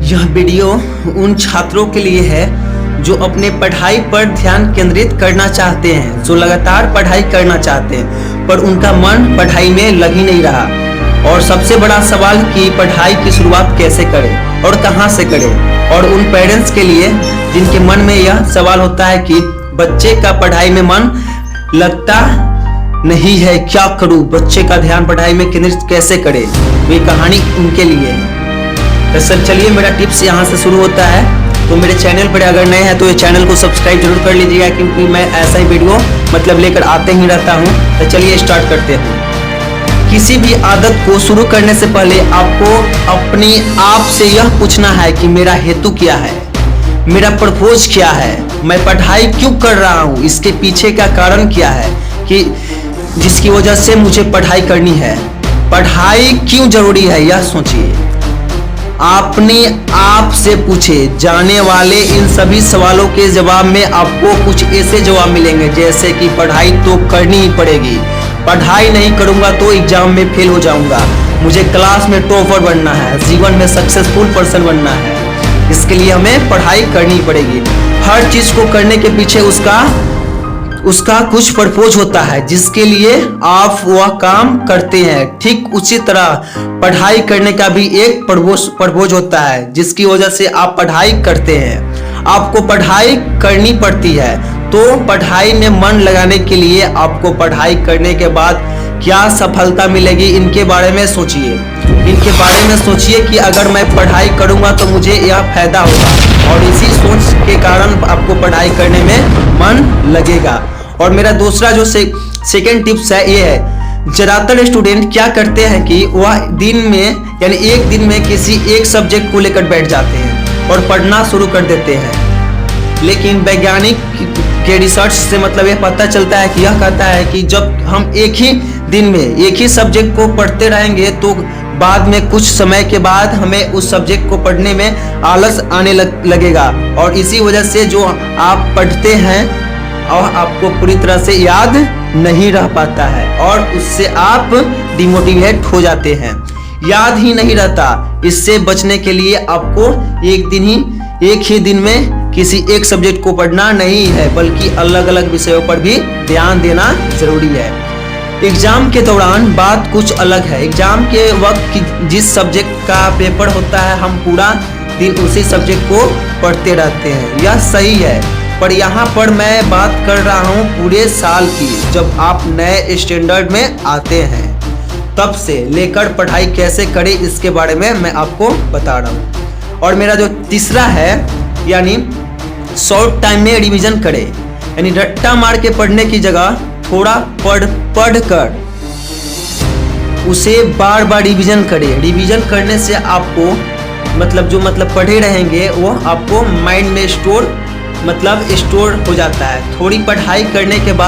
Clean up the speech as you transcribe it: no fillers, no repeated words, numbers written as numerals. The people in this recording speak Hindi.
यह वीडियो उन छात्रों के लिए है जो अपने पढ़ाई पर ध्यान केंद्रित करना चाहते हैं, जो लगातार पढ़ाई करना चाहते हैं पर उनका मन पढ़ाई में लग ही नहीं रहा। और सबसे बड़ा सवाल कि पढ़ाई की शुरुआत कैसे करें और कहां से करें। और उन पेरेंट्स के लिए जिनके मन में यह सवाल होता है कि बच्चे का पढ़ाई में मन लगता नहीं है, क्या करूं, बच्चे का ध्यान पढ़ाई में केंद्रित कैसे करें। ये कहानी उनके लिए है। तो सर चलिए, मेरा टिप्स यहाँ से शुरू होता है। तो मेरे चैनल पर अगर नए हैं तो ये चैनल को सब्सक्राइब जरूर कर लीजिएगा, क्योंकि मैं ऐसा ही वीडियो लेकर आते ही रहता हूँ। तो चलिए स्टार्ट करते हैं। किसी भी आदत को शुरू करने से पहले आपको अपने आप से यह पूछना है कि मेरा हेतु क्या है, मेरा पर्पस क्या है, मैं पढ़ाई क्यों कर रहा हूँ, इसके पीछे का कारण क्या है कि जिसकी वजह से मुझे पढ़ाई करनी है। पढ़ाई क्यों जरूरी है यह सोचिए, अपने आप से पूछे। जाने वाले इन सभी सवालों के जवाब में आपको कुछ ऐसे जवाब मिलेंगे जैसे कि पढ़ाई तो करनी ही पड़ेगी, पढ़ाई नहीं करूंगा तो एग्जाम में फेल हो जाऊंगा, मुझे क्लास में टॉपर बनना है, जीवन में सक्सेसफुल पर्सन बनना है, इसके लिए हमें पढ़ाई करनी पड़ेगी। हर चीज को करने के पीछे उसका कुछ पर्पस होता है जिसके लिए आप वह काम करते हैं। ठीक उसी तरह पढ़ाई करने का भी एक पर्पस होता है जिसकी वजह से आप पढ़ाई करते हैं। आपको पढ़ाई करनी पड़ती है, तो पढ़ाई में मन लगाने के लिए आपको पढ़ाई करने के बाद क्या सफलता मिलेगी, इनके बारे में सोचिए। इनके बारे में सोचिए कि अगर मैं पढ़ाई करूंगा तो मुझे यह फायदा होगा, और इसी सोच के कारण आपको पढ़ाई करने में मन लगेगा। और मेरा दूसरा जो सेकेंड टिप्स है ये है, ज्यादातर स्टूडेंट क्या करते हैं कि वह दिन में यानी एक दिन में किसी एक सब्जेक्ट को लेकर बैठ जाते हैं और पढ़ना शुरू कर देते हैं। लेकिन वैज्ञानिक के रिसर्च से यह पता चलता है कि यह कहता है कि जब हम एक ही दिन में एक ही सब्जेक्ट को पढ़ते रहेंगे तो बाद में कुछ समय के बाद हमें उस सब्जेक्ट को पढ़ने में आलस आने लगेगा, और इसी वजह से जो आप पढ़ते हैं और आपको पूरी तरह से याद नहीं रह पाता है और उससे आप डिमोटिवेट हो जाते हैं, याद ही नहीं रहता। इससे बचने के लिए आपको एक ही दिन में किसी एक सब्जेक्ट को पढ़ना नहीं है, बल्कि अलग अलग विषयों पर भी ध्यान देना जरूरी है। एग्जाम के दौरान बात कुछ अलग है। एग्जाम के वक्त जिस सब्जेक्ट का पेपर होता है हम पूरा दिन उसी सब्जेक्ट को पढ़ते रहते हैं, यह सही है। पर यहाँ पर मैं बात कर रहा हूँ पूरे साल की। जब आप नए स्टैंडर्ड में आते हैं तब से लेकर पढ़ाई कैसे करें इसके बारे में मैं आपको बता रहा हूँ। और मेरा जो तीसरा है यानी शॉर्ट टाइम में रिवीजन करें, यानी रट्टा मार के पढ़ने की जगह थोड़ा पढ़ कर उसे बार बार रिवीजन करें। रिवीजन करने से आपको जो पढ़े रहेंगे वो आपको माइंड में स्टोर हो जाता है। थोड़ी पढ़ाई करने के बाद